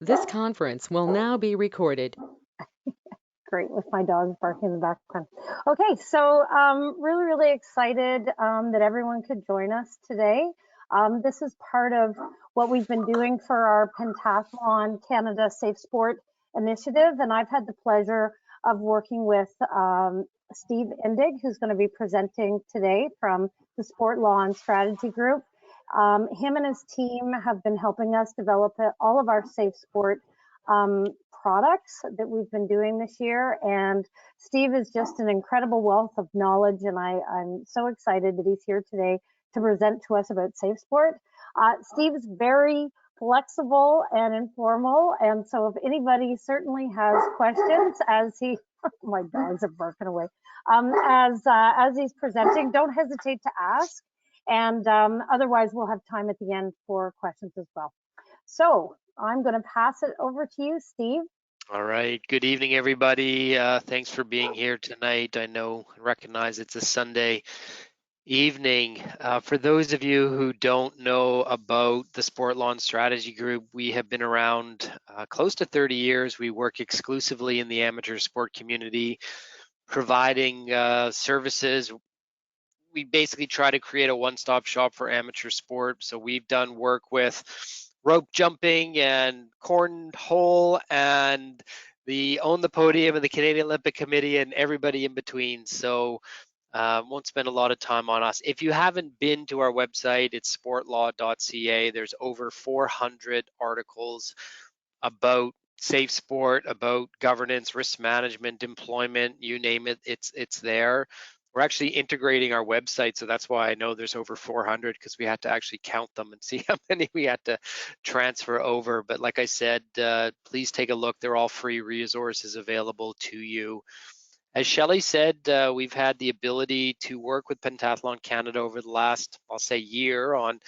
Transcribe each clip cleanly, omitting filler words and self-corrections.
This conference will now be recorded. Great, with my dogs barking in the background. Okay, so really excited that everyone could join us today. This is part of what we've been doing for our Pentathlon Canada Safe Sport initiative, and I've had the pleasure of working with Steve Indig, who's going to be presenting today from the Sport Law and Strategy Group. Him and his team have been helping us develop all of our safe sport products that we've been doing this year. And Steve is just an incredible wealth of knowledge, and I'm so excited that he's here today to present to us about safe sport. Steve is very flexible and informal, and so if anybody certainly has questions as he my dogs are barking away as he's presenting, don't hesitate to ask, and otherwise we'll have time at the end for questions as well. So I'm going to pass it over to you, Steve. All right. Good evening, everybody. Thanks for being here tonight. I recognize it's a Sunday evening. For those of you who don't know about the Sport Law and Strategy Group, we have been around close to 30 years. We work exclusively in the amateur sport community, providing services. We basically try to create a one-stop shop for amateur sport. So we've done work with rope jumping and cornhole and Own the Podium and the Canadian Olympic Committee and everybody in between. So won't spend a lot of time on us. If you haven't been to our website, it's sportlaw.ca. There's over 400 articles about safe sport, about governance, risk management, employment, you name it, it's there. We're actually integrating our website, so that's why I know there's over 400, because we had to actually count them and see how many we had to transfer over. But like I said, please take a look. They're all free resources available to you. As Shelley said, we've had the ability to work with Pentathlon Canada over the last, I'll say, year on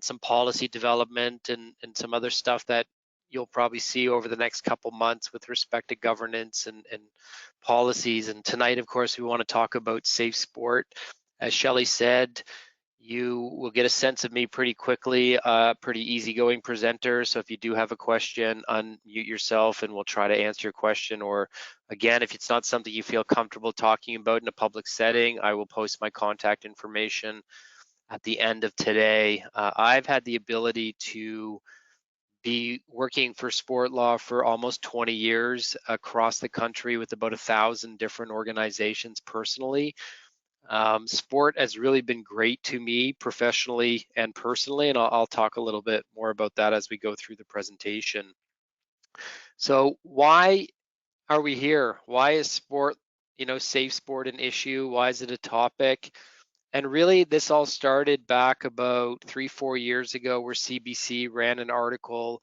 some policy development and some other stuff that you'll probably see over the next couple months with respect to governance and policies. And tonight, of course, we want to talk about safe sport. As Shelley said, you will get a sense of me pretty quickly, pretty easygoing presenter. So if you do have a question, unmute yourself and we'll try to answer your question. Or again, if it's not something you feel comfortable talking about in a public setting, I will post my contact information at the end of today. I've had the ability to be working for sport law for almost 20 years across the country with about 1,000 different organizations personally. Sport has really been great to me professionally and personally, and I'll talk a little bit more about that as we go through the presentation. So why are we here? Why is sport, safe sport an issue? Why is it a topic? And really, this all started back about 3-4 years ago, where CBC ran an article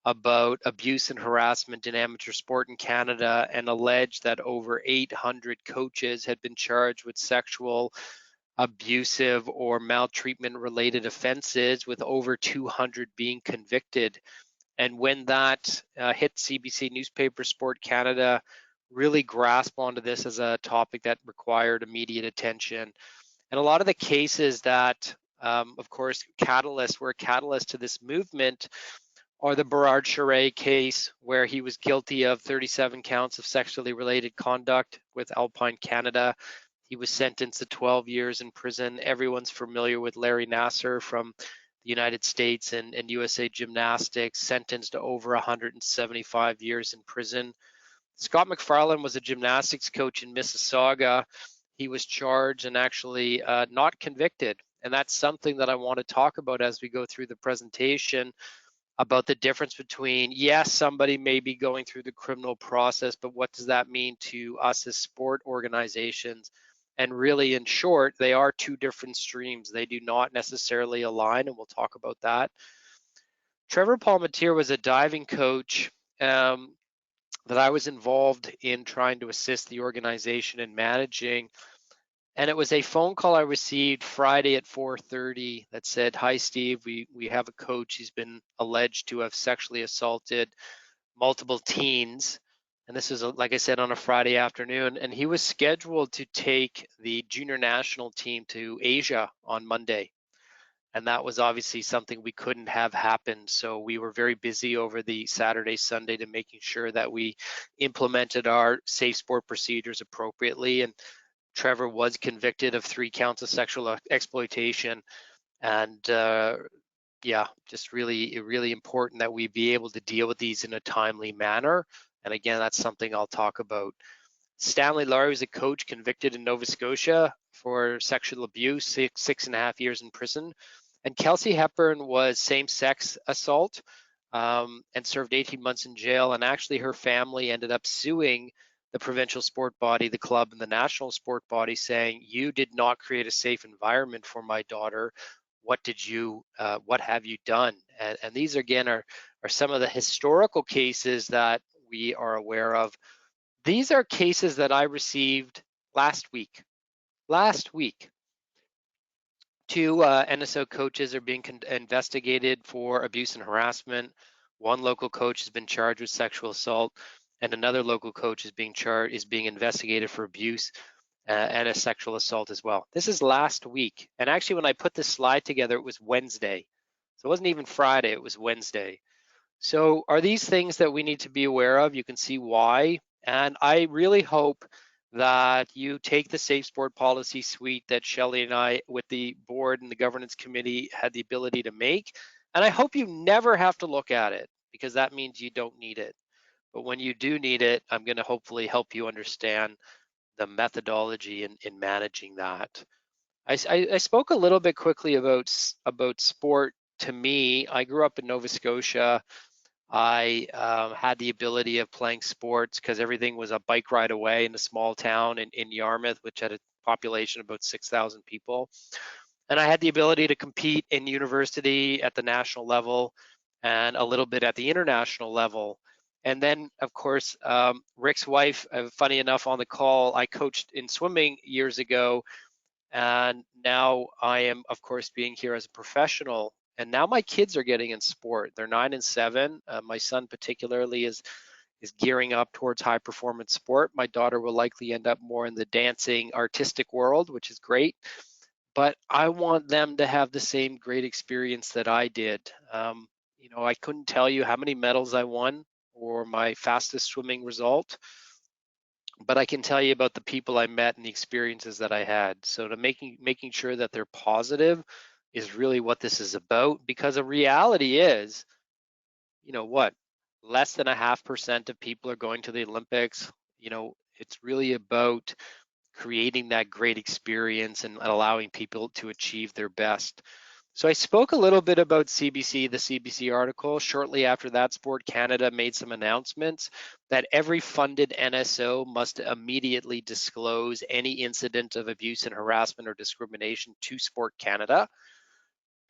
about abuse and harassment in amateur sport in Canada and alleged that over 800 coaches had been charged with sexual, abusive, or maltreatment related offenses, with over 200 being convicted. And when that hit CBC newspaper, Sport Canada really grasped onto this as a topic that required immediate attention. And a lot of the cases that, of course, were a catalyst to this movement are the Berard Charest case, where he was guilty of 37 counts of sexually related conduct with Alpine Canada. He was sentenced to 12 years in prison. Everyone's familiar with Larry Nassar from the United States and USA Gymnastics, sentenced to over 175 years in prison. Scott McFarlane was a gymnastics coach in Mississauga. He was charged and actually not convicted. And that's something that I want to talk about as we go through the presentation, about the difference between, yes, somebody may be going through the criminal process, but what does that mean to us as sport organizations? And really, in short, they are two different streams. They do not necessarily align, and we'll talk about that. Trevor Palmatier was a diving coach that I was involved in trying to assist the organization in managing. And it was a phone call I received Friday at 4:30 that said, "Hi, Steve, we have a coach. He's been alleged to have sexually assaulted multiple teens." And this is, like I said, on a Friday afternoon. And he was scheduled to take the junior national team to Asia on Monday. And that was obviously something we couldn't have happen. So we were very busy over the Saturday, Sunday to making sure that we implemented our safe sport procedures appropriately. And Trevor was convicted of 3 counts of sexual exploitation. And yeah, just really important that we be able to deal with these in a timely manner. And again, that's something I'll talk about. Stanley Laurie was a coach convicted in Nova Scotia for sexual abuse, 6.5 years in prison. And Kelsey Hepburn was same-sex assault and served 18 months in jail. And actually, her family ended up suing the provincial sport body, the club, and the national sport body, saying, "You did not create a safe environment for my daughter. What have you done?" And these again are some of the historical cases that we are aware of. These are cases that I received last week. Last week, 2 NSO coaches are being investigated for abuse and harassment. 1 local coach has been charged with sexual assault, and another local coach is being investigated for abuse and a sexual assault as well. This is last week, and actually, when I put this slide together, it was Wednesday, so it wasn't even Friday. It was Wednesday. So are these things that we need to be aware of? You can see why. And I really hope that you take the Safe Sport Policy Suite that Shelley and I, with the board and the governance committee, had the ability to make. And I hope you never have to look at it, because that means you don't need it. But when you do need it, I'm going to hopefully help you understand the methodology in managing that. I spoke a little bit quickly about sport. To me, I grew up in Nova Scotia. I had the ability of playing sports because everything was a bike ride away in a small town in Yarmouth, which had a population of about 6,000 people. And I had the ability to compete in university at the national level and a little bit at the international level. And then, of course, Rick's wife, funny enough, on the call, I coached in swimming years ago. And now I am, of course, being here as a professional. And now my kids are getting in sport. They're 9 and 7. My son particularly is gearing up towards high performance sport. My daughter will likely end up more in the dancing artistic world, which is great. But I want them to have the same great experience that I did. I couldn't tell you how many medals I won or my fastest swimming result, but I can tell you about the people I met and the experiences that I had. So to making sure that they're positive is really what this is about, because a reality is, less than 0.5% of people are going to the Olympics. It's really about creating that great experience and allowing people to achieve their best. So I spoke a little bit about CBC, the CBC article. Shortly after that, Sport Canada made some announcements that every funded NSO must immediately disclose any incident of abuse and harassment or discrimination to Sport Canada.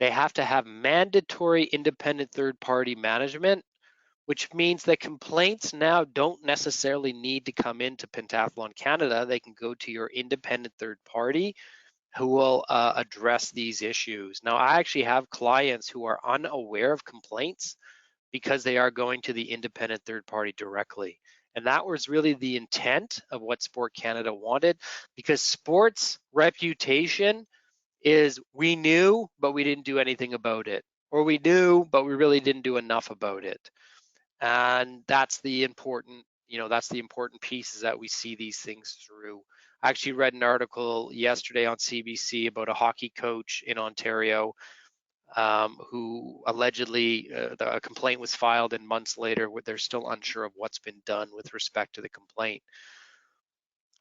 They have to have mandatory independent third-party management, which means that complaints now don't necessarily need to come into Pentathlon Canada. They can go to your independent third party who will address these issues. Now, I actually have clients who are unaware of complaints because they are going to the independent third party directly. And that was really the intent of what Sport Canada wanted, because sports reputation is we knew, but we didn't do anything about it, or we knew, but we really didn't do enough about it. And that's the important piece, is that we see these things through. I actually read an article yesterday on CBC about a hockey coach in Ontario who allegedly a complaint was filed, and months later they're still unsure of what's been done with respect to the complaint.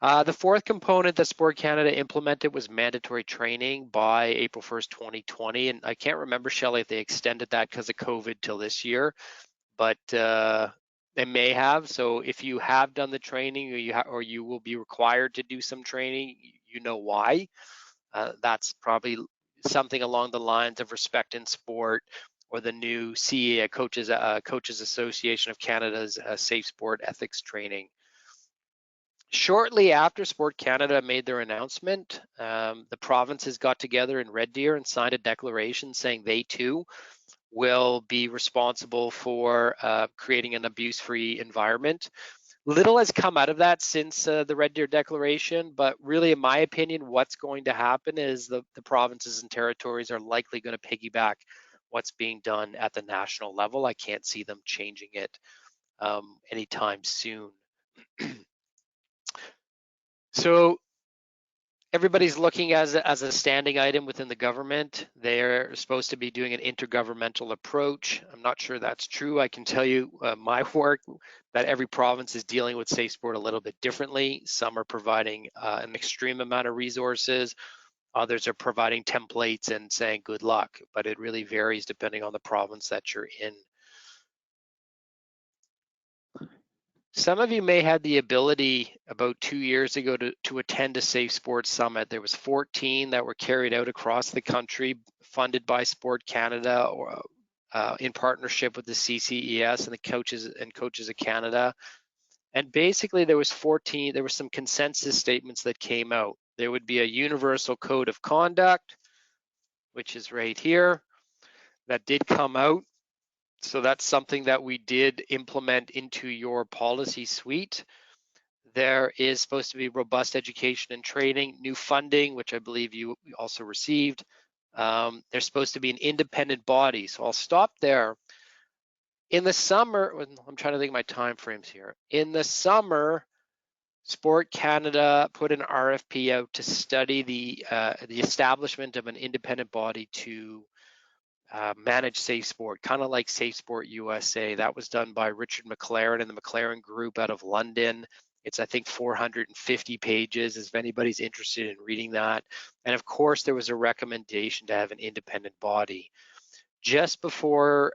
The fourth component that Sport Canada implemented was mandatory training by April 1st, 2020. And I can't remember, Shelley, if they extended that because of COVID till this year, but they may have. So if you have done the training, or you will be required to do some training, you know why. That's probably something along the lines of Respect in Sport, or the new CEA, Coaches Association of Canada's Safe Sport Ethics Training. Shortly after Sport Canada made their announcement, the provinces got together in Red Deer and signed a declaration saying they too will be responsible for creating an abuse-free environment. Little has come out of that since the Red Deer Declaration, but really, in my opinion, what's going to happen is the provinces and territories are likely going to piggyback what's being done at the national level. I can't see them changing it anytime soon. So everybody's looking as a standing item within the government. They're supposed to be doing an intergovernmental approach. I'm not sure that's true. I can tell you my work that every province is dealing with safe sport a little bit differently. Some are providing an extreme amount of resources. Others are providing templates and saying good luck, but it really varies depending on the province that you're in. Some of you may have the ability about 2 years ago to attend a Safe Sports Summit. There was 14 that were carried out across the country, funded by Sport Canada or in partnership with the CCES and the Coaches of Canada. And basically there was some consensus statements that came out. There would be a universal code of conduct, which is right here, that did come out. So that's something that we did implement into your policy suite. There is supposed to be robust education and training, new funding, which I believe you also received. There's supposed to be an independent body. So I'll stop there. In the summer, I'm trying to think of my time frames here. In the summer, Sport Canada put an RFP out to study the establishment of an independent body to manage Safe Sport, kind of like Safe Sport USA. That was done by Richard McLaren and the McLaren Group out of London. It's, I think, 450 pages, if anybody's interested in reading that. And of course, there was a recommendation to have an independent body. Just before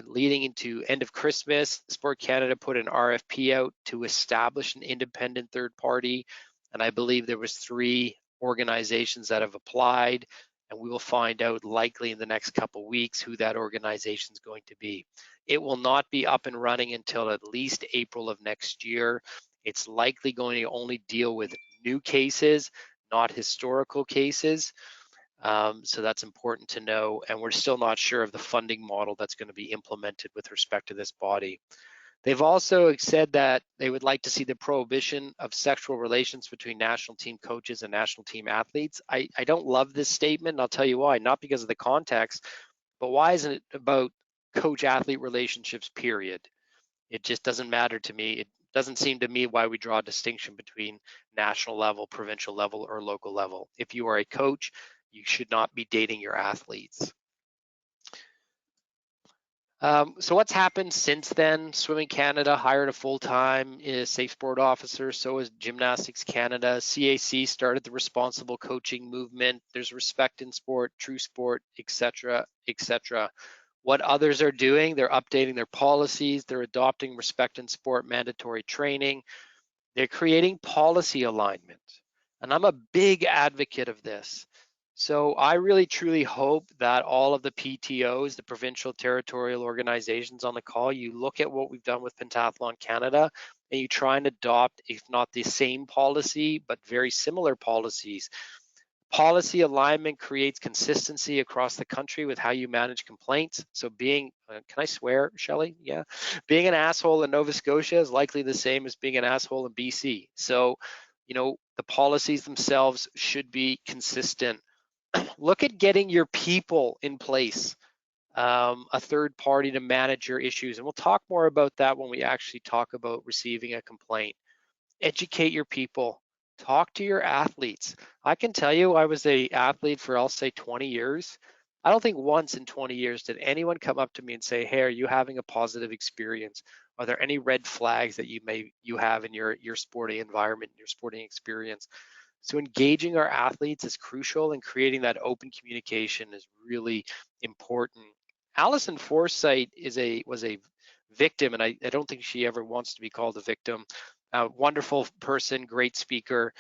leading into end of Christmas, Sport Canada put an RFP out to establish an independent third party. And I believe there was 3 organizations that have applied, and we will find out likely in the next couple weeks who that organization is going to be. It will not be up and running until at least April of next year. It's likely going to only deal with new cases, not historical cases. So that's important to know, and we're still not sure of the funding model that's going to be implemented with respect to this body. They've also said that they would like to see the prohibition of sexual relations between national team coaches and national team athletes. I don't love this statement, and I'll tell you why. Not because of the context, but why isn't it about coach-athlete relationships, period? It just doesn't matter to me. It doesn't seem to me why we draw a distinction between national level, provincial level, or local level. If you are a coach, you should not be dating your athletes. So what's happened since then? Swimming Canada hired a full-time safe sport officer. So is Gymnastics Canada. CAC started the responsible coaching movement. There's respect in sport, true sport, etc., etc. What others are doing, they're updating their policies. They're adopting respect in sport mandatory training. They're creating policy alignment. And I'm a big advocate of this. So I really truly hope that all of the PTOs, the provincial territorial organizations on the call, you look at what we've done with Pentathlon Canada and you try and adopt, if not the same policy, but very similar policies. Policy alignment creates consistency across the country with how you manage complaints. So being, can I swear, Shelley? Yeah. Being an asshole in Nova Scotia is likely the same as being an asshole in BC. So, you know, the policies themselves should be consistent. Look at getting your people in place, a third party to manage your issues. And we'll talk more about that when we actually talk about receiving a complaint. Educate your people. Talk to your athletes. I can tell you I was an athlete for, I'll say, 20 years. I don't think once in 20 years did anyone come up to me and say, hey, are you having a positive experience? Are there any red flags that you have in your sporting environment, your sporting experience? So engaging our athletes is crucial, and creating that open communication is really important. Allison Forsythe was a victim, and I don't think she ever wants to be called a victim. A wonderful person, great speaker,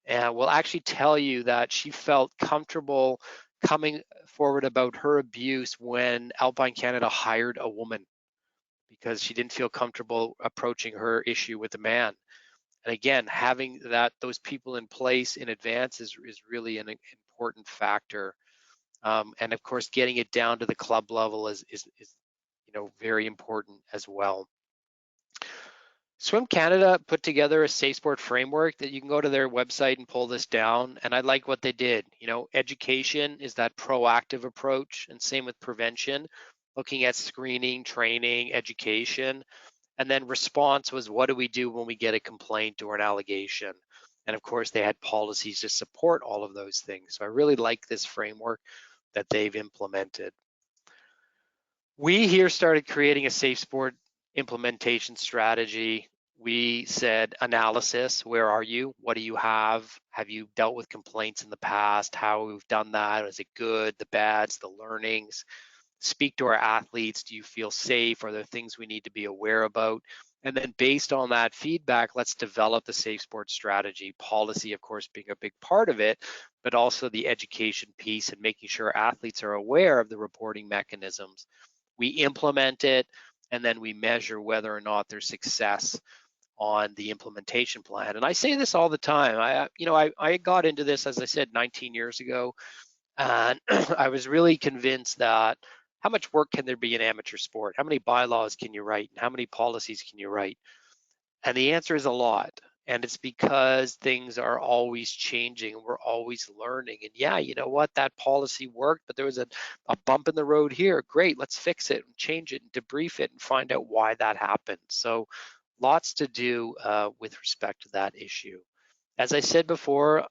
and will actually tell you that she felt comfortable coming forward about her abuse when Alpine Canada hired a woman, because she didn't feel comfortable approaching her issue with a man. And again, having those people in place in advance is really an important factor. And of course, getting it down to the club level is very important as well. Swim Canada put together a safe sport framework that you can go to their website and pull this down. And I like what they did. You know, education is that proactive approach, and same with prevention, looking at screening, training, education. And then response was, what do we do when we get a complaint or an allegation? And of course, they had policies to support all of those things. So I really like this framework that they've implemented. We here started creating a safe sport implementation strategy. We said analysis, where are you? What do you have? Have you dealt with complaints in the past? How we've done that? Is it good, the bads, the learnings? Speak to our athletes. Do you feel safe? Are there things we need to be aware about? And then based on that feedback, let's develop the safe sport strategy. Policy, of course, being a big part of it, but also the education piece and making sure athletes are aware of the reporting mechanisms. We implement it, and then we measure whether or not there's success on the implementation plan. And I say this all the time. I got into this, as I said, 19 years ago, and I was really convinced that how much work can there be in amateur sport? How many bylaws can you write? And how many policies can you write? And the answer is a lot. And it's because things are always changing and we're always learning. And yeah, you know what? That policy worked, but there was a bump in the road here. Great, let's fix it and change it and debrief it and find out why that happened. So lots to do with respect to that issue. As I said before,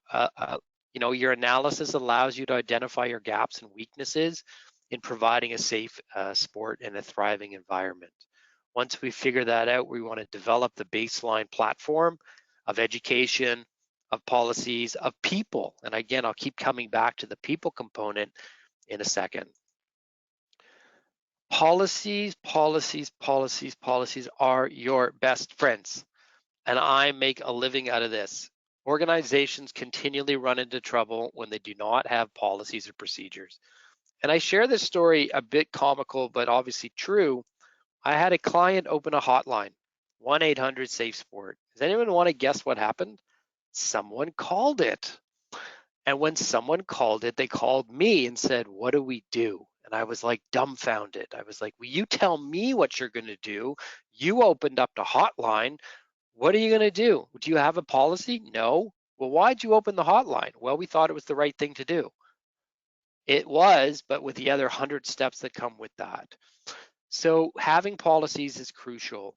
your analysis allows you to identify your gaps and weaknesses in providing a safe sport and a thriving environment. Once we figure that out, we want to develop the baseline platform of education, of policies, of people. And again, I'll keep coming back to the people component in a second. Policies, policies, policies, policies are your best friends. And I make a living out of this. Organizations continually run into trouble when they do not have policies or procedures. And I share this story a bit comical, but obviously true. I had a client open a hotline, 1-800-SAFE-SPORT. Does anyone want to guess what happened? Someone called it. And when someone called it, they called me and said, what do we do? And I was like dumbfounded. I was like, will you tell me what you're going to do? You opened up the hotline. What are you going to do? Do you have a policy? No. Well, why'd you open the hotline? Well, we thought it was the right thing to do. It was, but with the other 100 steps that come with that. So having policies is crucial.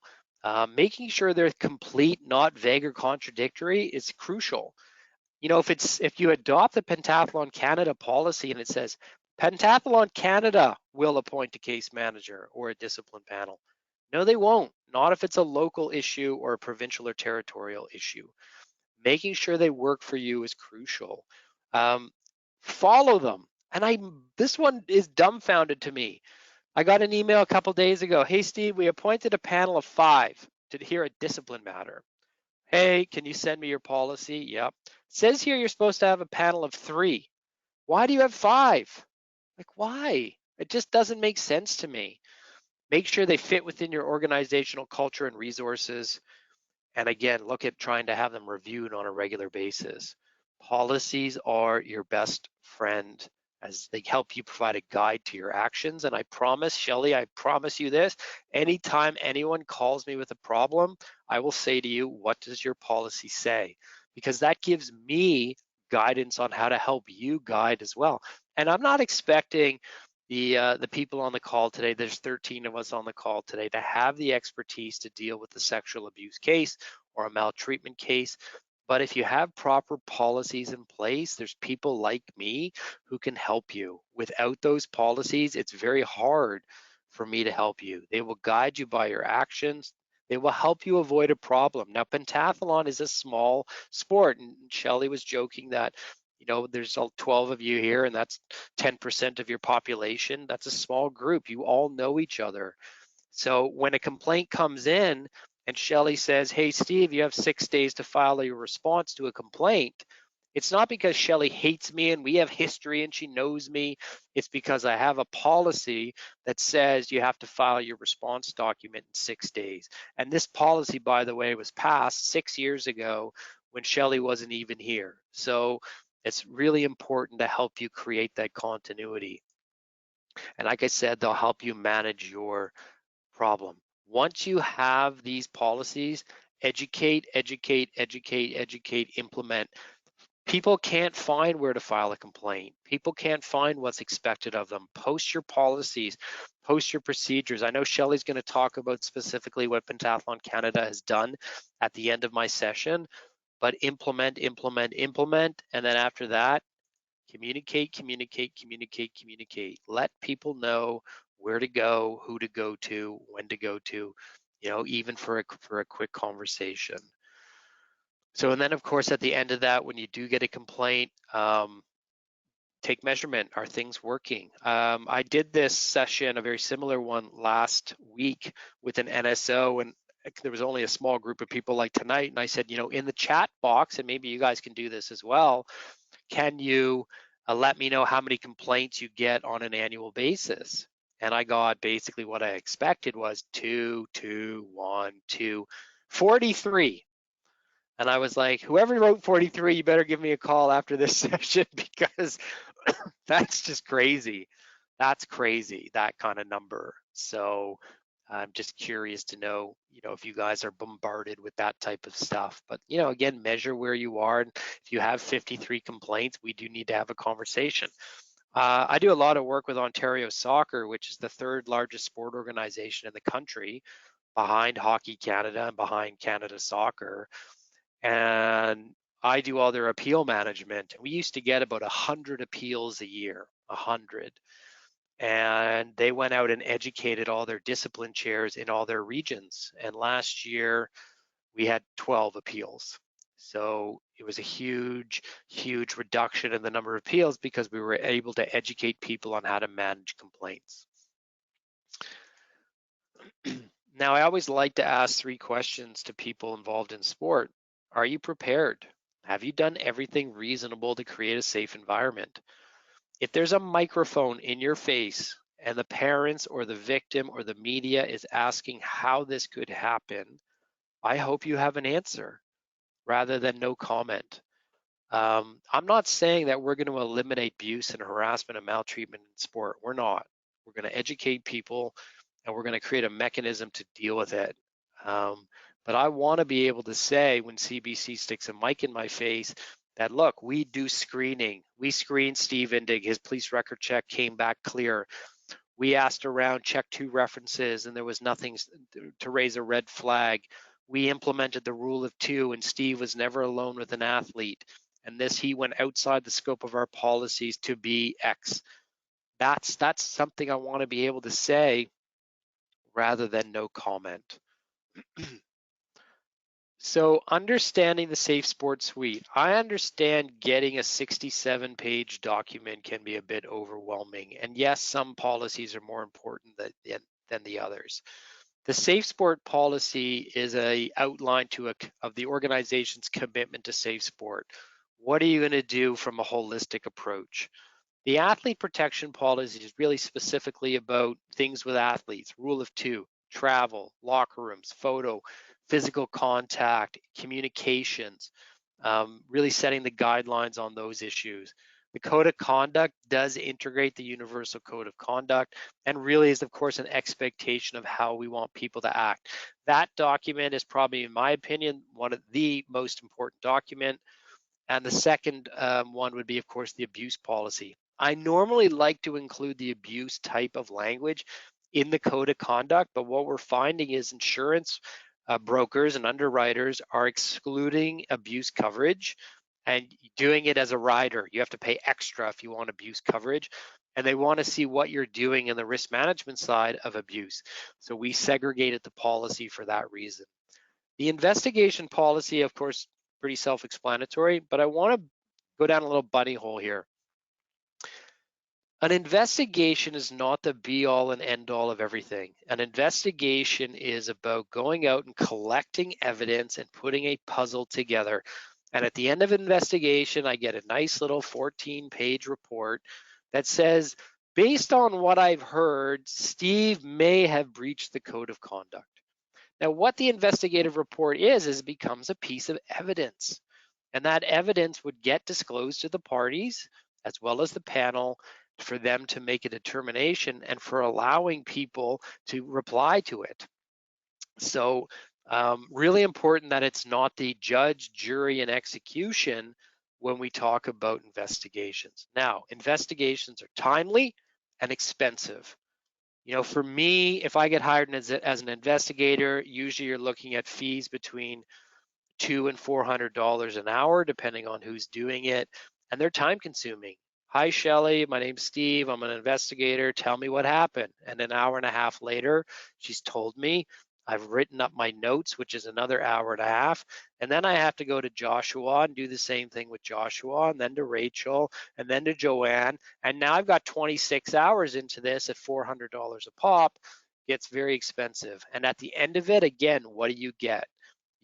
Making sure they're complete, not vague or contradictory is crucial. You know, if you adopt the Pentathlon Canada policy and it says, Pentathlon Canada will appoint a case manager or a discipline panel. No, they won't. Not if it's a local issue or a provincial or territorial issue. Making sure they work for you is crucial. Follow them. And this one is dumbfounded to me. I got an email a couple days ago. Hey, Steve, we appointed a panel of 5 to hear a discipline matter. Hey, can you send me your policy? Yep. It says here you're supposed to have a panel of 3. Why do you have 5? Like, why? It just doesn't make sense to me. Make sure they fit within your organizational culture and resources. And again, look at trying to have them reviewed on a regular basis. Policies are your best friend as they help you provide a guide to your actions. And I promise, Shelley, I promise you this, anytime anyone calls me with a problem, I will say to you, what does your policy say? Because that gives me guidance on how to help you guide as well. And I'm not expecting the people on the call today, there's 13 of us on the call today, to have the expertise to deal with the sexual abuse case or a maltreatment case. But if you have proper policies in place, there's people like me who can help you. Without those policies, it's very hard for me to help you. They will guide you by your actions. They will help you avoid a problem. Now, pentathlon is a small sport, and Shelley was joking that there's 12 of you here, and that's 10% of your population. That's a small group. You all know each other. So when a complaint comes in and Shelley says, hey, Steve, you have 6 days to file your response to a complaint, it's not because Shelley hates me and we have history and she knows me. It's because I have a policy that says you have to file your response document in 6 days. And this policy, by the way, was passed 6 years ago when Shelley wasn't even here. So it's really important to help you create that continuity. And like I said, they'll help you manage your problem. Once you have these policies, educate, educate, educate, educate, implement. People can't find where to file a complaint. People can't find what's expected of them. Post your policies, post your procedures. I know Shelley's going to talk about specifically what Pentathlon Canada has done at the end of my session, but implement, implement, implement, and then after that, communicate, communicate, communicate, communicate. Let people know where to go, who to go to, when to go to, you know, even for a quick conversation. So, and then of course, at the end of that, when you do get a complaint, take measurement. Are things working? I did this session, a very similar one last week with an NSO, and there was only a small group of people like tonight. And I said, you know, in the chat box, and maybe you guys can do this as well, can you let me know how many complaints you get on an annual basis? And I got basically what I expected was 2, 2, 1, 2, 43. And I was like, whoever wrote 43, you better give me a call after this session because that's just crazy. That's crazy, that kind of number. So I'm just curious to know, you know, if you guys are bombarded with that type of stuff. But, you know, again, measure where you are. And if you have 53 complaints, we do need to have a conversation. I do a lot of work with Ontario Soccer, which is the third largest sport organization in the country, behind Hockey Canada and behind Canada Soccer. And I do all their appeal management. We used to get about 100 appeals a year, 100. And they went out and educated all their discipline chairs in all their regions. And last year we had 12 appeals. So it was a huge, huge reduction in the number of appeals because we were able to educate people on how to manage complaints. Now, I always like to ask 3 questions to people involved in sport. Are you prepared? Have you done everything reasonable to create a safe environment? If there's a microphone in your face and the parents or the victim or the media is asking how this could happen, I hope you have an answer rather than no comment. I'm not saying that we're going to eliminate abuse and harassment and maltreatment in sport. We're not. We're going to educate people and we're going to create a mechanism to deal with it. But I want to be able to say when CBC sticks a mic in my face that, look, we do screening. We screened Steve Indig. His police record check came back clear. We asked around, checked 2 references, and there was nothing to raise a red flag. We implemented the rule of 2, and Steve was never alone with an athlete. And he went outside the scope of our policies to be X. That's something I want to be able to say rather than no comment. So understanding the Safe Sport Suite, I understand getting a 67-page document can be a bit overwhelming. And yes, some policies are more important than the others. The Safe Sport policy is an outline of the organization's commitment to safe sport. What are you going to do from a holistic approach? The athlete protection policy is really specifically about things with athletes, rule of 2, travel, locker rooms, photo, physical contact, communications, really setting the guidelines on those issues. The code of conduct does integrate the universal code of conduct and really is, of course, an expectation of how we want people to act. That document is probably, in my opinion, one of the most important document. And the second one would be, of course, the abuse policy. I normally like to include the abuse type of language in the code of conduct, but what we're finding is insurance brokers and underwriters are excluding abuse coverage and doing it as a rider. You have to pay extra if you want abuse coverage, and they want to see what you're doing in the risk management side of abuse. So we segregated the policy for that reason. The investigation policy, of course, pretty self-explanatory, but I want to go down a little bunny hole here. An investigation is not the be-all and end-all of everything. An investigation is about going out and collecting evidence and putting a puzzle together. And at the end of an investigation, I get a nice little 14-page report that says, based on what I've heard, Steve may have breached the code of conduct. Now, what the investigative report is it becomes a piece of evidence. And that evidence would get disclosed to the parties as well as the panel for them to make a determination and for allowing people to reply to it. So really important that it's not the judge, jury, and execution when we talk about investigations. Now, investigations are timely and expensive. You know, for me, if I get hired as an investigator, usually you're looking at fees between $200 and $400 an hour, depending on who's doing it, and they're time consuming. Hi, Shelly, my name's Steve. I'm an investigator. Tell me what happened. And an hour and a half later, she's told me. I've written up my notes, which is another hour and a half. And then I have to go to Joshua and do the same thing with Joshua, and then to Rachel, and then to Joanne. And now I've got 26 hours into this at $400 a pop. Gets very expensive. And at the end of it, again, what do you get?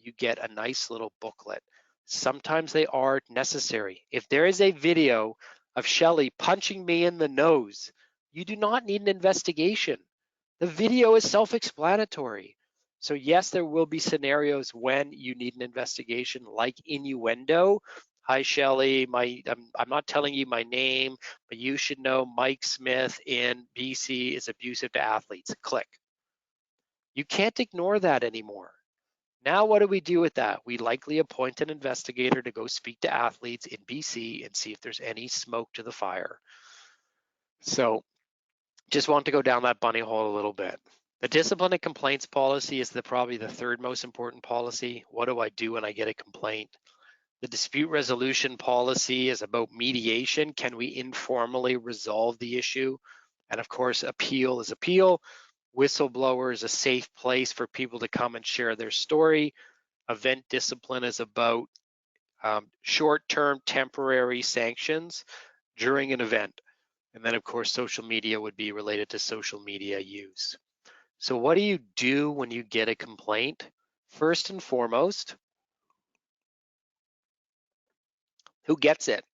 You get a nice little booklet. Sometimes they are necessary. If there is a video of Shelly punching me in the nose, you do not need an investigation. The video is self-explanatory. So yes, there will be scenarios when you need an investigation, like innuendo. Hi, Shelly. I'm not telling you my name, but you should know Mike Smith in BC is abusive to athletes. Click. You can't ignore that anymore. Now, what do we do with that? We likely appoint an investigator to go speak to athletes in BC and see if there's any smoke to the fire. So just want to go down that bunny hole a little bit. The discipline and complaints policy is probably the third most important policy. What do I do when I get a complaint? The dispute resolution policy is about mediation. Can we informally resolve the issue? And of course, appeal is appeal. Whistleblower is a safe place for people to come and share their story. Event discipline is about short-term temporary sanctions during an event. And then of course, social media would be related to social media use. So what do you do when you get a complaint? First and foremost, who gets it?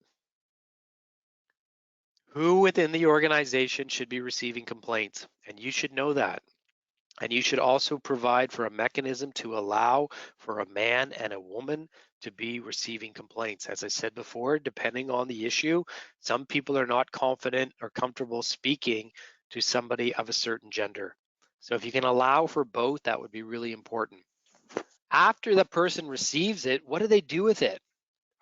Who within the organization should be receiving complaints? And you should know that. And you should also provide for a mechanism to allow for a man and a woman to be receiving complaints. As I said before, depending on the issue, some people are not confident or comfortable speaking to somebody of a certain gender. So if you can allow for both, that would be really important. After the person receives it, what do they do with it?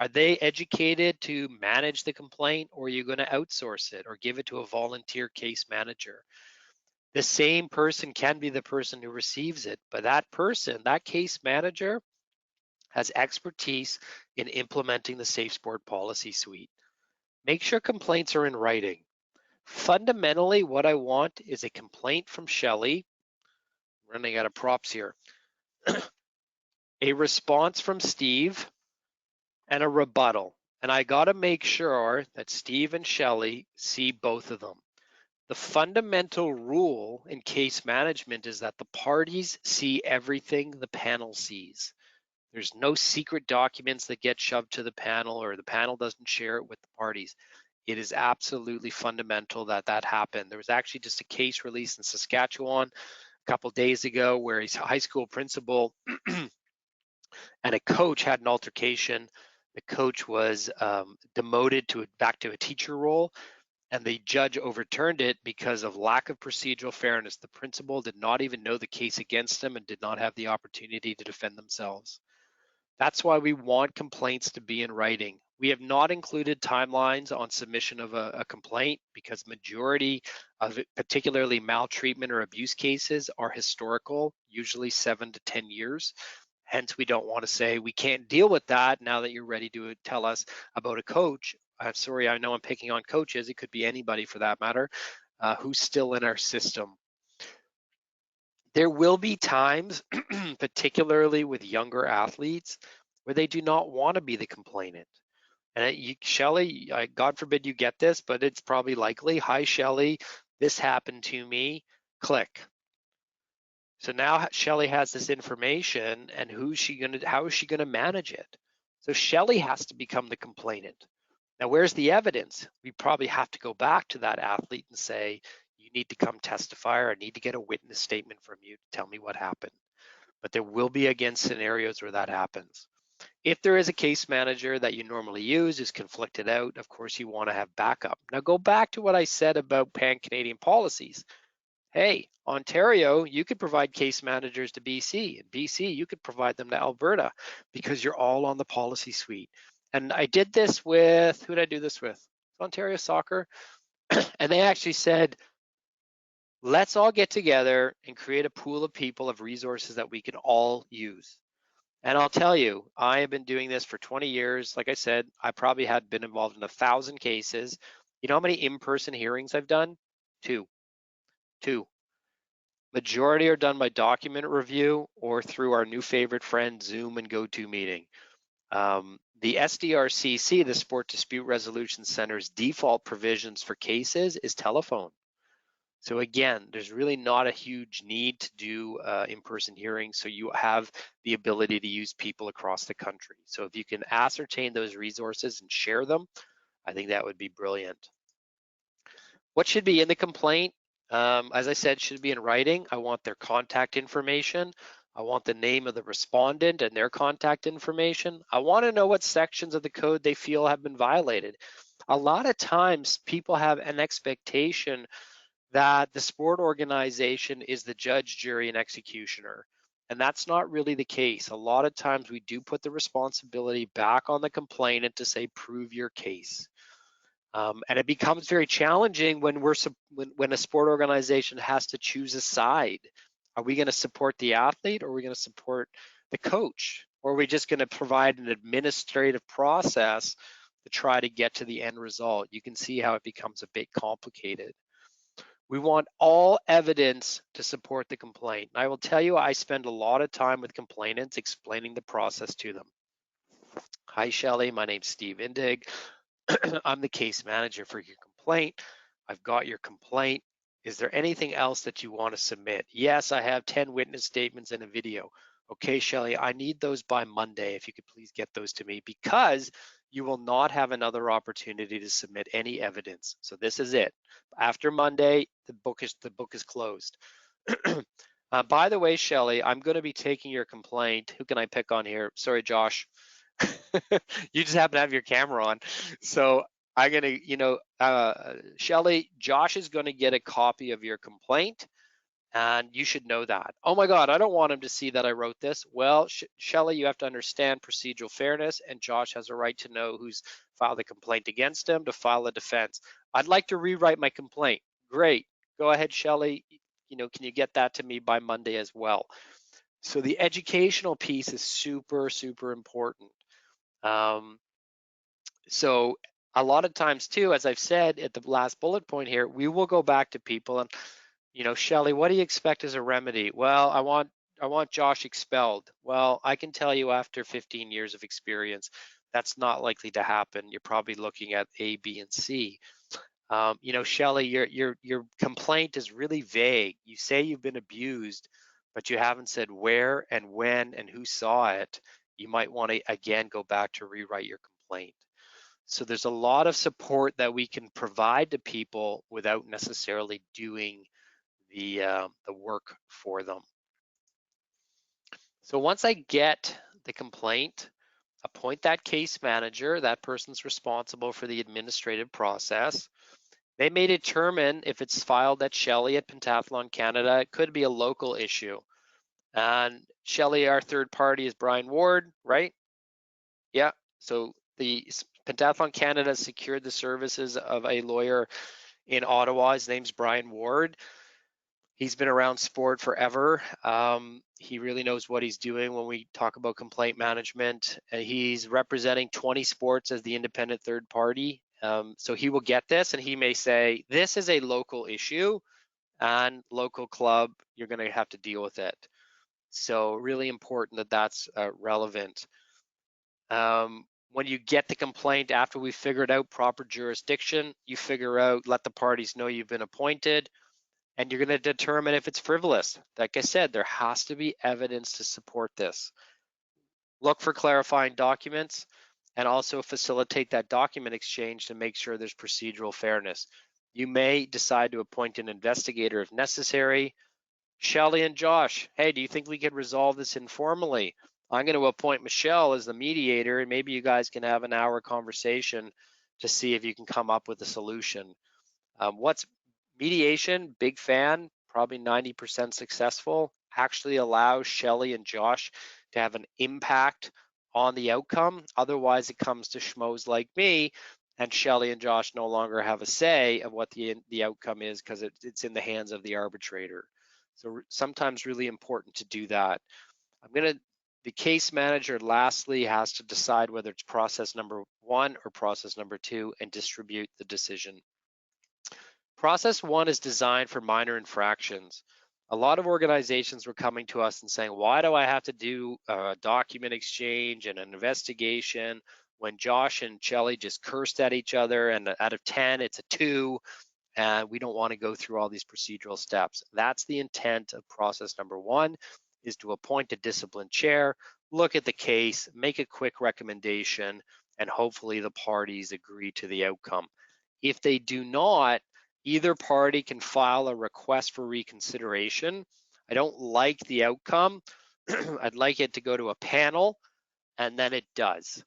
Are they educated to manage the complaint, or are you going to outsource it or give it to a volunteer case manager? The same person can be the person who receives it, but that person, that case manager, has expertise in implementing the Safe Sport policy suite. Make sure complaints are in writing. Fundamentally, what I want is a complaint from Shelly, running out of props here, a response from Steve, and a rebuttal. And I got to make sure that Steve and Shelly see both of them. The fundamental rule in case management is that the parties see everything the panel sees. There's no secret documents that get shoved to the panel, or the panel doesn't share it with the parties. It is absolutely fundamental that that happen. There was actually just a case released in Saskatchewan a couple days ago where a high school principal and a coach had an altercation. The coach was demoted back to a teacher role, and the judge overturned it because of lack of procedural fairness. The principal did not even know the case against him and did not have the opportunity to defend themselves. That's why we want complaints to be in writing. We have not included timelines on submission of a complaint because majority of it, particularly maltreatment or abuse cases, are historical, usually 7 to 10 years. Hence, we don't want to say we can't deal with that now that you're ready to tell us about a coach. I'm sorry, I know I'm picking on coaches. It could be anybody for that matter, who's still in our system. There will be times, particularly with younger athletes, where they do not want to be the complainant. And Shelly, God forbid you get this, but it's probably likely. Hi, Shelly, this happened to me. Click. So now Shelly has this information, and how is she going to manage it? So Shelly has to become the complainant. Now, where's the evidence? We probably have to go back to that athlete and say, you need to come testify, or I need to get a witness statement from you to tell me what happened. But there will be, again, scenarios where that happens. If there is a case manager that you normally use is conflicted out, of course, you want to have backup. Now, go back to what I said about pan-Canadian policies. Hey, Ontario, you could provide case managers to BC, and BC, you could provide them to Alberta because you're all on the policy suite. And I did this with, who did I do this with? Ontario Soccer. And they actually said, let's all get together and create a pool of people, of resources that we can all use. And I'll tell you, I have been doing this for 20 years. Like I said, I probably had been involved in 1,000 cases. You know how many in-person hearings I've done? Two. Majority are done by document review or through our new favorite friend, Zoom and GoToMeeting. The SDRCC, the Sport Dispute Resolution Center's default provisions for cases is telephone. So again, there's really not a huge need to do in-person hearings, so you have the ability to use people across the country. So if you can ascertain those resources and share them, I think that would be brilliant. What should be in the complaint? As I said, should be in writing. I want their contact information. I want the name of the respondent and their contact information. I want to know what sections of the code they feel have been violated. A lot of times people have an expectation that the sport organization is the judge, jury, and executioner. And that's not really the case. A lot of times we do put the responsibility back on the complainant to say, prove your case. And it becomes very challenging when when a sport organization has to choose a side. Are we going to support the athlete, or are we going to support the coach? Or are we just going to provide an administrative process to try to get to the end result? You can see how it becomes a bit complicated. We want all evidence to support the complaint. And I will tell you, I spend a lot of time with complainants explaining the process to them. Hi, Shelley. My name's Steve Indig. I'm the case manager for your complaint. I've got your complaint. Is there anything else that you want to submit? Yes, I have 10 witness statements and a video. Okay, Shelley, I need those by Monday. If you could please get those to me, because you will not have another opportunity to submit any evidence. So this is it. After Monday, the book is closed. By the way, Shelley, I'm going to be taking your complaint. Who can I pick on here? Sorry, Josh. You just happen to have your camera on. So I'm going to, Shelley, Josh is going to get a copy of your complaint, and you should know that. Oh my God, I don't want him to see that I wrote this. Well, Shelley, you have to understand procedural fairness, and Josh has a right to know who's filed a complaint against him to file a defense. I'd like to rewrite my complaint. Great. Go ahead, Shelley. Can you get that to me by Monday as well? So the educational piece is super, super important. So a lot of times too, as I've said at the last bullet point here, we will go back to people and, Shelley, what do you expect as a remedy? Well, I want Josh expelled. Well, I can tell you after 15 years of experience, that's not likely to happen. You're probably looking at A, B, and C. Shelley, your complaint is really vague. You say you've been abused, but you haven't said where and when and who saw it. You might want to, again, go back to rewrite your complaint. So there's a lot of support that we can provide to people without necessarily doing the work for them. So once I get the complaint, appoint that case manager. That person's responsible for the administrative process. They may determine if it's filed at Shelley at Pentathlon Canada. It could be a local issue. And Shelley, our third party, is Brian Ward, right? Yeah. So the Pentathlon Canada secured the services of a lawyer in Ottawa. His name's Brian Ward. He's been around sport forever. He really knows what he's doing when we talk about complaint management. He's representing 20 sports as the independent third party. So he will get this, and he may say, this is a local issue, and local club, you're going to have to deal with it. So really important that that's relevant. When you get the complaint, after we figured out proper jurisdiction, you figure out, let the parties know you've been appointed, and you're going to determine if it's frivolous. Like I said, there has to be evidence to support this. Look for clarifying documents, and also facilitate that document exchange to make sure there's procedural fairness. You may decide to appoint an investigator if necessary. Shelley and Josh, hey, do you think we could resolve this informally? I'm going to appoint Michelle as the mediator, and maybe you guys can have an hour conversation to see if you can come up with a solution. What's mediation? Big fan, probably 90% successful, actually allows Shelley and Josh to have an impact on the outcome. Otherwise, it comes to schmoes like me, and Shelley and Josh no longer have a say of what the outcome is because it's in the hands of the arbitrator. So sometimes really important to do that. The case manager lastly has to decide whether it's process number 1 or process number 2 and distribute the decision. Process 1 is designed for minor infractions. A lot of organizations were coming to us and saying, why do I have to do a document exchange and an investigation when Josh and Shelley just cursed at each other, and out of 10, it's a 2, and we don't want to go through all these procedural steps. That's the intent of process number 1, is to appoint a disciplined chair, look at the case, make a quick recommendation, and hopefully the parties agree to the outcome. If they do not, either party can file a request for reconsideration. I don't like the outcome. I'd like it to go to a panel, and then it does.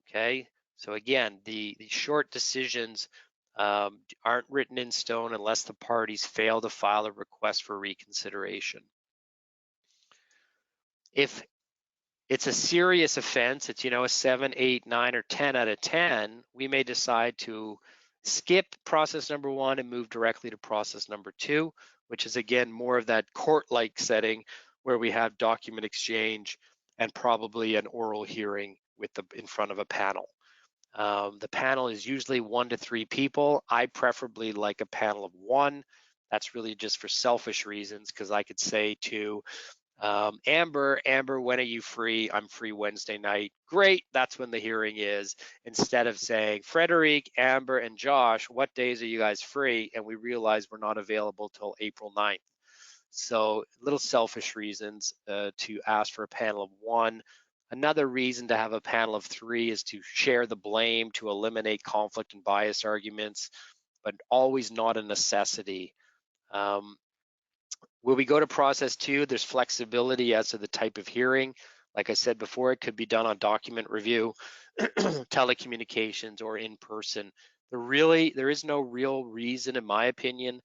Okay, so again, the short decisions aren't written in stone unless the parties fail to file a request for reconsideration. If it's a serious offense, it's, a 7, 8, 9, or 10 out of 10, we may decide to skip process number 1 and move directly to process number 2, which is again more of that court-like setting where we have document exchange and probably an oral hearing in front of a panel. The panel is usually 1 to 3 people. I preferably like a panel of 1. That's really just for selfish reasons, because I could say to Amber, when are you free? I'm free Wednesday night. Great, that's when the hearing is. Instead of saying, Frederic, Amber, and Josh, what days are you guys free? And we realize we're not available till April 9th. So little selfish reasons to ask for a panel of 1. Another reason to have a panel of 3 is to share the blame, to eliminate conflict and bias arguments, but always not a necessity. Will we go to process 2? There's flexibility as to the type of hearing. Like I said before, it could be done on document review, telecommunications, or in person. There is no real reason, in my opinion,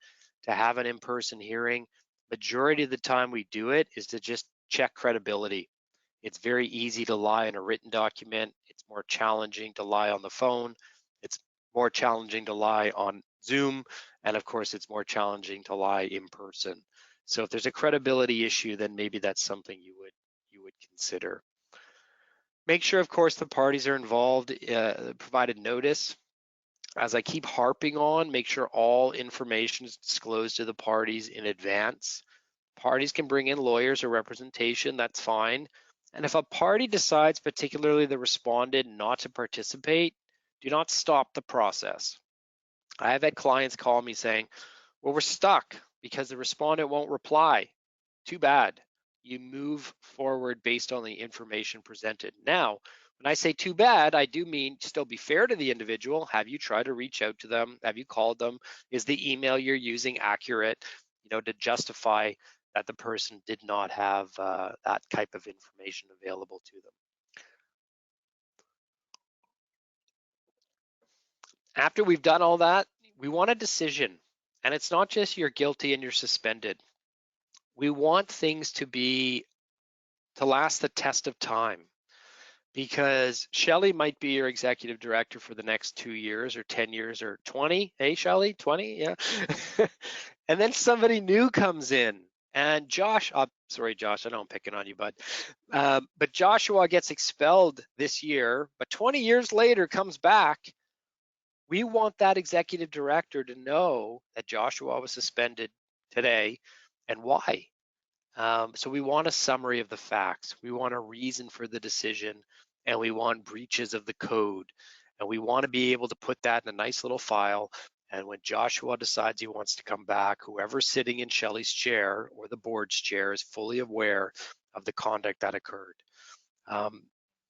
to have an in-person hearing. Majority of the time we do it is to just check credibility. It's very easy to lie in a written document. It's more challenging to lie on the phone. It's more challenging to lie on Zoom. And of course, it's more challenging to lie in person. So if there's a credibility issue, then maybe that's something you would consider. Make sure, of course, the parties are involved, provided notice. As I keep harping on, make sure all information is disclosed to the parties in advance. Parties can bring in lawyers or representation, that's fine. And if a party decides, particularly the respondent, not to participate, do not stop the process. I have had clients call me saying, well, we're stuck because the respondent won't reply. Too bad. You move forward based on the information presented. Now, when I say too bad, I do mean still be fair to the individual. Have you tried to reach out to them? Have you called them? Is the email you're using accurate? To justify that the person did not have that type of information available to them. After we've done all that, we want a decision. And it's not just you're guilty and you're suspended. We want things to last the test of time, because Shelley might be your executive director for the next 2 years or 10 years or 20. Hey, Shelley, 20? Yeah. And then somebody new comes in, and Josh, sorry, Josh, I know I'm picking on you, bud. But Joshua gets expelled this year, but 20 years later comes back. We want that executive director to know that Joshua was suspended today and why. So we want a summary of the facts. We want a reason for the decision, and we want breaches of the code. And we want to be able to put that in a nice little file. And when Joshua decides he wants to come back, whoever's sitting in Shelley's chair or the board's chair is fully aware of the conduct that occurred.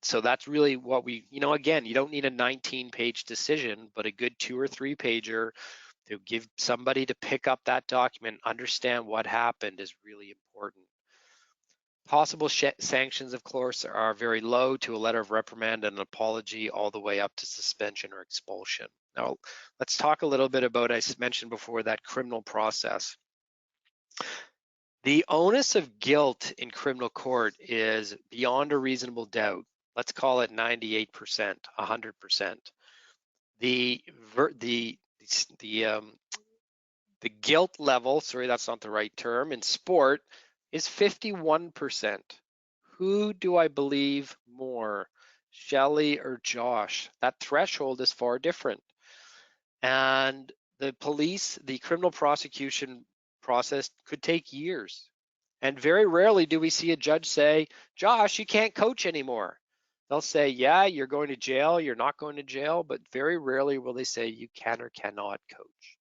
So that's really what again, you don't need a 19-page decision, but a good 2 or 3 pager to give somebody to pick up that document, understand what happened is really important. Possible sanctions, of course, are very low, to a letter of reprimand and an apology, all the way up to suspension or expulsion. Now, let's talk a little bit about, I mentioned before, that criminal process. The onus of guilt in criminal court is beyond a reasonable doubt. Let's call it 98%, 100%. The guilt level, sorry, that's not the right term, in sport is 51%. Who do I believe more, Shelley or Josh? That threshold is far different. And the criminal prosecution process could take years. And very rarely do we see a judge say, Josh, you can't coach anymore. They'll say, yeah, you're going to jail, you're not going to jail, but very rarely will they say you can or cannot coach.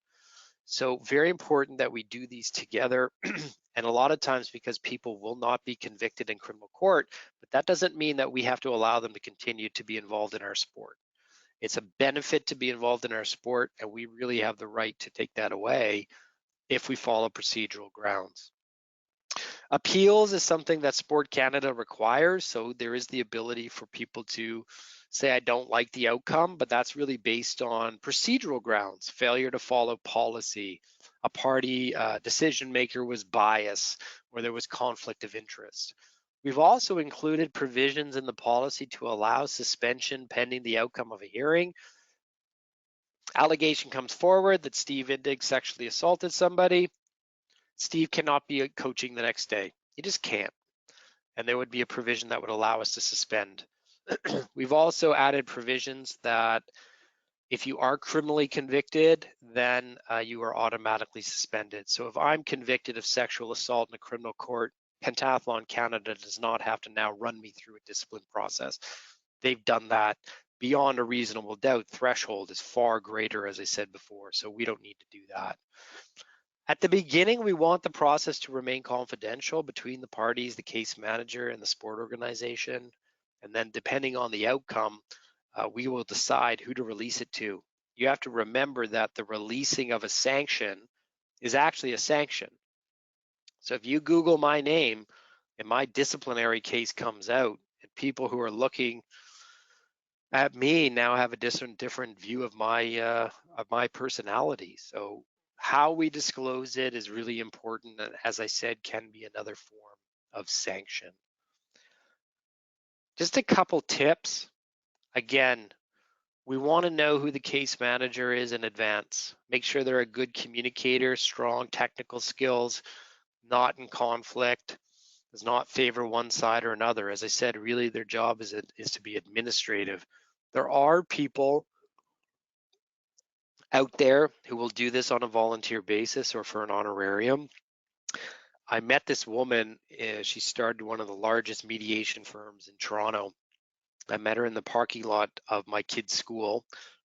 So very important that we do these together. And a lot of times because people will not be convicted in criminal court, but that doesn't mean that we have to allow them to continue to be involved in our sport. It's a benefit to be involved in our sport, and we really have the right to take that away if we follow procedural grounds. Appeals is something that Sport Canada requires, so there is the ability for people to say, I don't like the outcome, but that's really based on procedural grounds, failure to follow policy, a party decision maker was biased, or there was conflict of interest. We've also included provisions in the policy to allow suspension pending the outcome of a hearing. Allegation comes forward that Steve Indig sexually assaulted somebody. Steve cannot be coaching the next day. He just can't. And there would be a provision that would allow us to suspend. We've also added provisions that if you are criminally convicted, then you are automatically suspended. So if I'm convicted of sexual assault in a criminal court, Pentathlon Canada does not have to now run me through a discipline process. They've done that beyond a reasonable doubt. Threshold is far greater, as I said before, so we don't need to do that. At the beginning, we want the process to remain confidential between the parties, the case manager, and the sport organization. And then depending on the outcome, we will decide who to release it to. You have to remember that the releasing of a sanction is actually a sanction. So if you Google my name and my disciplinary case comes out, and people who are looking at me now have a different view of my personality. So how we disclose it is really important, and as I said, can be another form of sanction. Just a couple tips. Again, we want to know who the case manager is in advance. Make sure they're a good communicator, strong technical skills, not in conflict, does not favor one side or another. As I said, really their job is to be administrative. There are people out there who will do this on a volunteer basis or for an honorarium. I met this woman, she started one of the largest mediation firms in Toronto. I met her in the parking lot of my kid's school.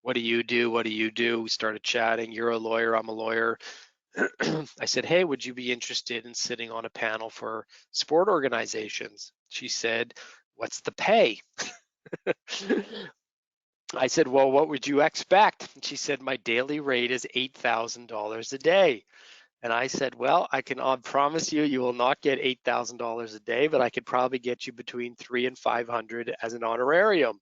What do you do? What do you do? We started chatting. You're a lawyer, I'm a lawyer. I said, hey, would you be interested in sitting on a panel for sport organizations? She said, what's the pay? I said, well, what would you expect? And she said, my daily rate is $8,000 a day. And I said, well, I can promise you, you will not get $8,000 a day, but I could probably get you between $300 and $500 as an honorarium.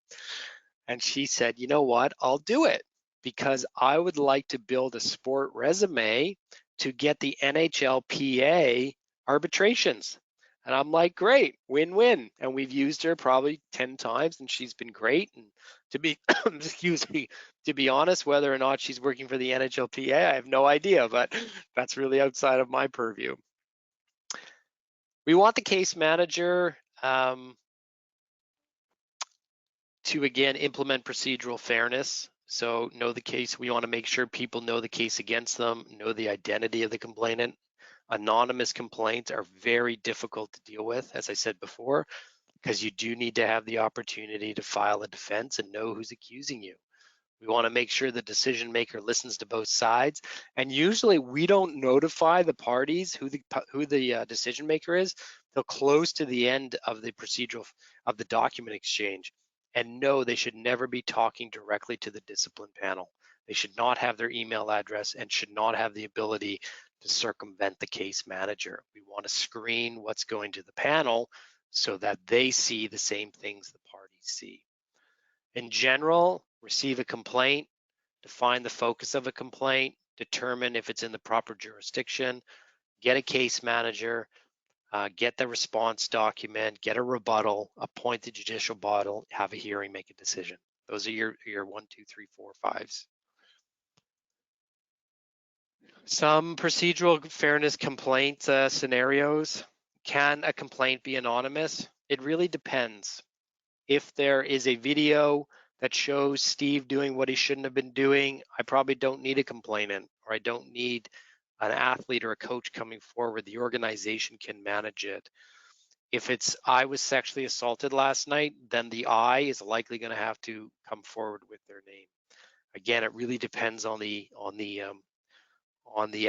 And she said, you know what, I'll do it because I would like to build a sport resume to get the NHLPA arbitrations. And I'm like, great, win-win. And we've used her probably 10 times and she's been great. And to be, excuse me, to be honest, whether or not she's working for the NHLPA, I have no idea, but that's really outside of my purview. We want the case manager to, again, implement procedural fairness. So know the case. We want to make sure people know the case against them, know the identity of the complainant. Anonymous complaints are very difficult to deal with, as I said before, because you do need to have the opportunity to file a defense and know who's accusing you. We want to make sure the decision maker listens to both sides. And usually we don't notify the parties who the decision maker is till close to the end of the procedural of the document exchange. And no, they should never be talking directly to the discipline panel. They should not have their email address and should not have the ability to circumvent the case manager. We want to screen what's going to the panel so that they see the same things the parties see. In general, receive a complaint, define the focus of a complaint, determine if it's in the proper jurisdiction, get a case manager, get the response document, get a rebuttal, appoint the judicial body, have a hearing, make a decision. Those are your 1, 2, 3, 4, 5s. Some procedural fairness complaint scenarios. Can a complaint be anonymous? It really depends. If there is a video that shows Steve doing what he shouldn't have been doing, I probably don't need a complainant, or I don't need an athlete or a coach coming forward. The organization can manage it. If it's I was sexually assaulted last night, then the I is likely going to have to come forward with their name. Again, it really depends on the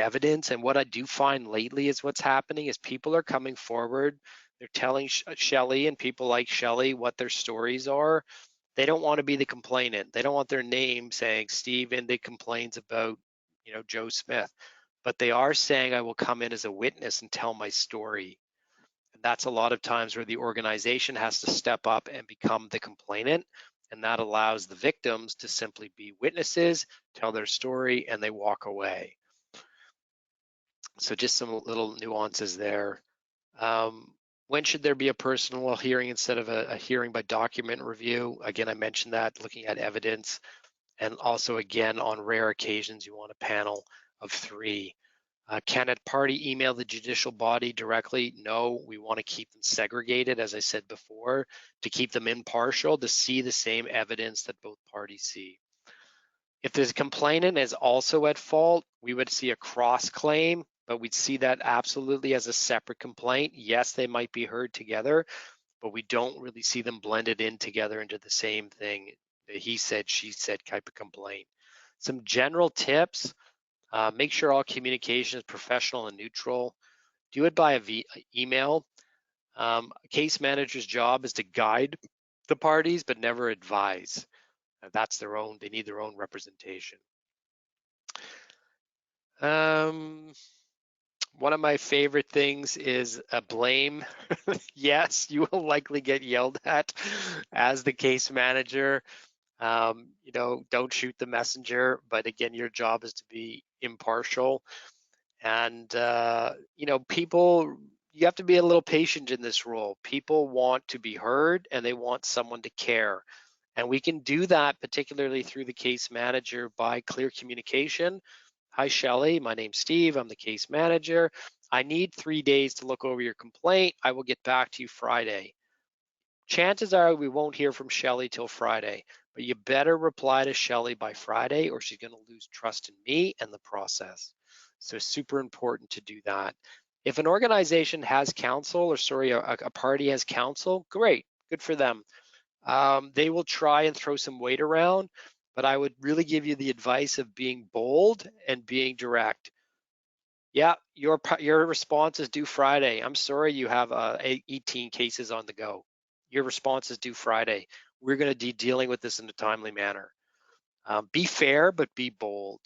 evidence. And what I do find lately is what's happening is people are coming forward. They're telling Shelley and people like Shelley what their stories are. They don't want to be the complainant. They don't want their name saying Steve Indig complains about, Joe Smith. But they are saying I will come in as a witness and tell my story. And that's a lot of times where the organization has to step up and become the complainant. And that allows the victims to simply be witnesses, tell their story, and they walk away. So just some little nuances there. When should there be a personal hearing instead of a hearing by document review? Again, I mentioned that, looking at evidence. And also, again, on rare occasions, you want a panel of 3. Can a party email the judicial body directly? No, we want to keep them segregated, as I said before, to keep them impartial, to see the same evidence that both parties see. If the complainant is also at fault, we would see a cross claim, but we'd see that absolutely as a separate complaint. Yes, they might be heard together, but we don't really see them blended in together into the same thing, the he said, she said type of complaint. Some general tips: make sure all communication is professional and neutral. Do it by email. A case manager's job is to guide the parties, but never advise. That's they need their own representation. One of my favorite things is a blame. Yes, you will likely get yelled at as the case manager. Don't shoot the messenger, but again, your job is to be impartial. And, people, you have to be a little patient in this role. People want to be heard and they want someone to care. And we can do that particularly through the case manager by clear communication. Hi, Shelley. My name's Steve. I'm the case manager. I need 3 days to look over your complaint. I will get back to you Friday. Chances are we won't hear from Shelley till Friday, but you better reply to Shelley by Friday or she's going to lose trust in me and the process. So super important to do that. If an organization has counsel, or a party has counsel, great, good for them. They will try and throw some weight around, but I would really give you the advice of being bold and being direct. Yeah, your response is due Friday. I'm sorry you have 18 cases on the go. Your response is due Friday. We're going to be dealing with this in a timely manner. Be fair, but be bold.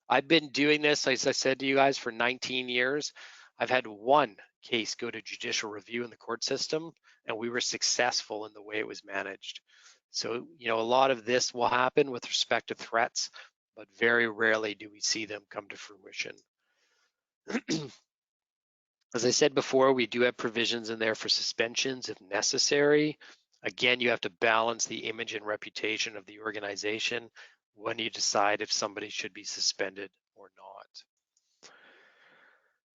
I've been doing this, as I said to you guys, for 19 years. I've had one case go to judicial review in the court system, and we were successful in the way it was managed. So, a lot of this will happen with respect to threats, but very rarely do we see them come to fruition. As I said before, we do have provisions in there for suspensions if necessary. Again, you have to balance the image and reputation of the organization when you decide if somebody should be suspended or not.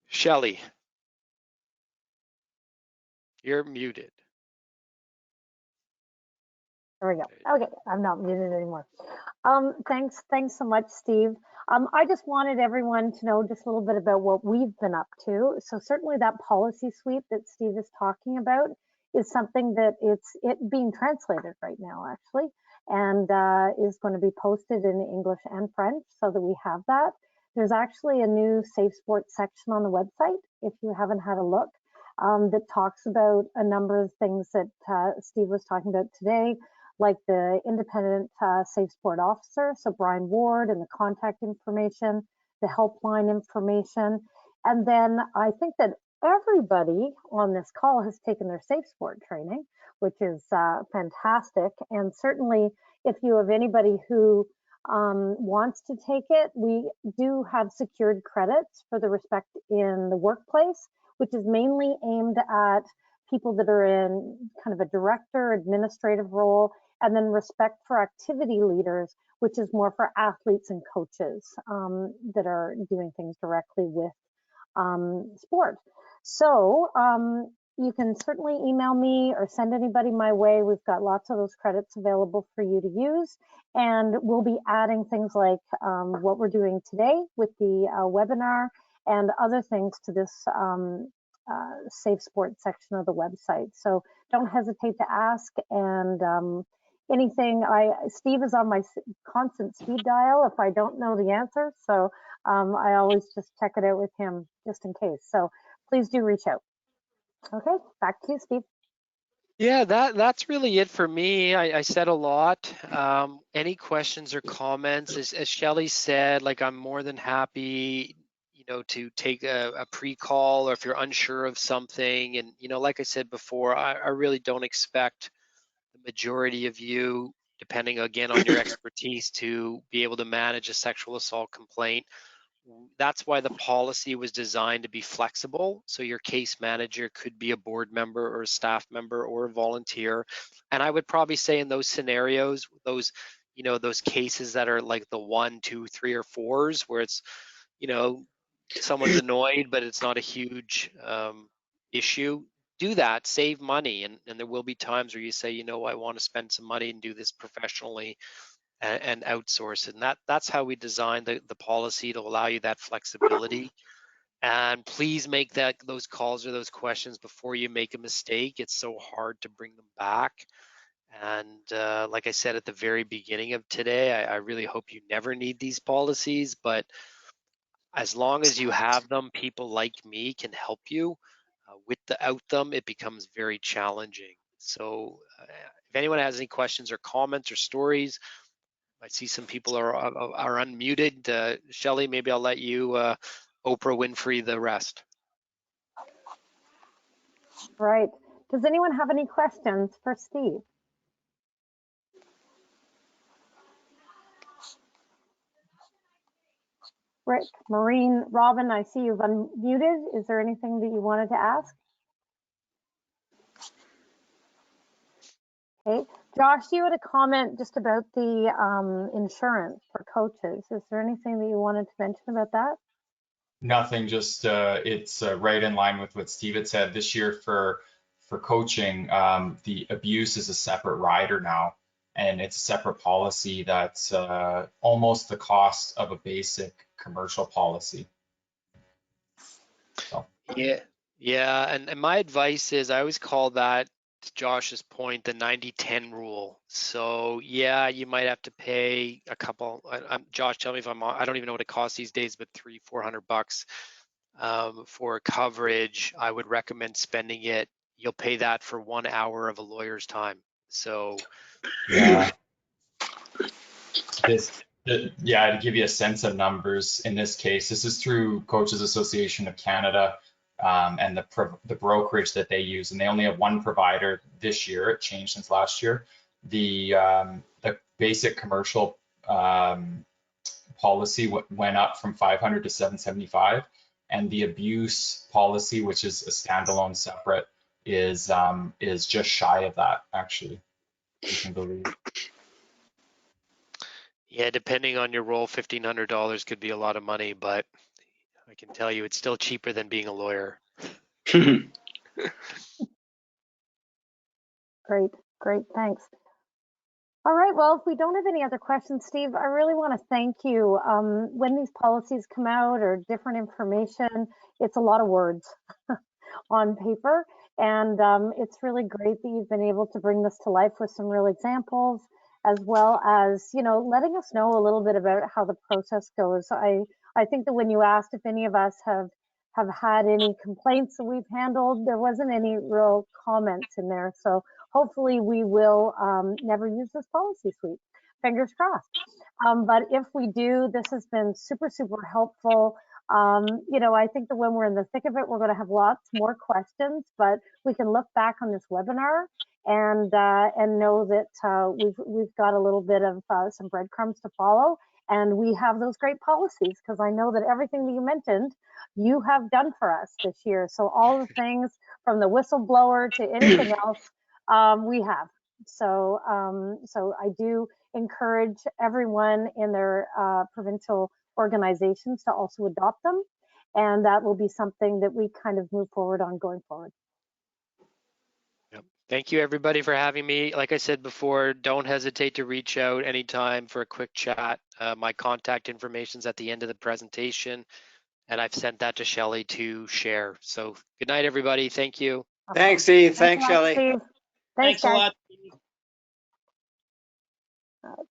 Shelley, you're muted. There we go. Okay, I'm not muted anymore. Thanks so much, Steve. I just wanted everyone to know just a little bit about what we've been up to. So certainly that policy suite that Steve is talking about is something that it being translated right now, actually, and is going to be posted in English and French so that we have that. There's actually a new Safe Sports section on the website, if you haven't had a look, that talks about a number of things that Steve was talking about today, like the independent safe sport officer, so Brian Ward, and the contact information, the helpline information. And then I think that everybody on this call has taken their safe sport training, which is fantastic. And certainly if you have anybody who wants to take it, we do have secured credits for the respect in the workplace, which is mainly aimed at people that are in kind of a director, administrative role, and then respect for activity leaders, which is more for athletes and coaches that are doing things directly with sport. So you can certainly email me or send anybody my way. We've got lots of those credits available for you to use. And we'll be adding things like what we're doing today with the webinar and other things to this Safe Sport section of the website. So don't hesitate to ask. And anything, Steve is on my constant speed dial if I don't know the answer. So I always just check it out with him just in case. So please do reach out. Okay, back to you, Steve. Yeah, that's really it for me. I said a lot. Any questions or comments? As Shelley said, like I'm more than happy, to take a pre-call, or if you're unsure of something. And like I said before, I really don't expect the majority of you, depending again on your expertise, to be able to manage a sexual assault complaint. That's why the policy was designed to be flexible. So your case manager could be a board member or a staff member or a volunteer. And I would probably say in those scenarios, those cases that are like the 1, 2, 3, or 4s, where it's, someone's annoyed, but it's not a huge issue, do that, save money. And there will be times where you say, I want to spend some money and do this professionally, and outsource it. And that's how we designed the policy, to allow you that flexibility. And please make those calls or those questions before you make a mistake. It's so hard to bring them back. And like I said at the very beginning of today, I really hope you never need these policies, but as long as you have them, people like me can help you. Without them, it becomes very challenging. So if anyone has any questions or comments or stories, I see some people are unmuted. Shelley, maybe I'll let you Oprah Winfrey the rest. Right. Does anyone have any questions for Steve? Rick, Maureen, Robin, I see you've unmuted. Is there anything that you wanted to ask? Okay. Josh, you had a comment just about the insurance for coaches. Is there anything that you wanted to mention about that? Nothing, just it's right in line with what Steve had said. This year for coaching, the abuse is a separate rider now, and it's a separate policy that's almost the cost of a basic commercial policy. So. Yeah, and my advice is, I always call that, to Josh's point, the 90-10 rule. So yeah, you might have to pay a couple. Josh, tell me if I don't even know what it costs these days, but $300-400 for coverage. I would recommend spending it. You'll pay that for 1 hour of a lawyer's time. So yeah, to give you a sense of numbers, in this case, this is through Coaches Association of Canada, and the brokerage that they use, and they only have one provider this year. It changed since last year. The basic commercial policy went up from 500 to 775, and the abuse policy, which is a standalone separate, is just shy of that, actually. You can believe. Yeah, depending on your role, $1,500 could be a lot of money, but I can tell you it's still cheaper than being a lawyer. Great, thanks. All right, well, if we don't have any other questions, Steve, I really want to thank you. When these policies come out or different information, it's a lot of words on paper, and it's really great that you've been able to bring this to life with some real examples, as well as, letting us know a little bit about how the process goes. I think that when you asked if any of us have had any complaints that we've handled, there wasn't any real comments in there. So hopefully we will never use this policy suite. Fingers crossed. But if we do, this has been super, super helpful. I think that when we're in the thick of it, we're going to have lots more questions, but we can look back on this webinar and know that we've got a little bit of some breadcrumbs to follow, and we have those great policies, because I know that everything that you mentioned, you have done for us this year. So all the things from the whistleblower to anything else, we have. So I do encourage everyone in their provincial organizations to also adopt them, and that will be something that we kind of move forward on going forward. Thank you, everybody, for having me. Like I said before, don't hesitate to reach out anytime for a quick chat. My contact information is at the end of the presentation, and I've sent that to Shelley to share. So good night, everybody. Thank you. Thanks, Steve. Thanks, a lot, Shelley. Steve. Thanks, Thanks a guys. lot.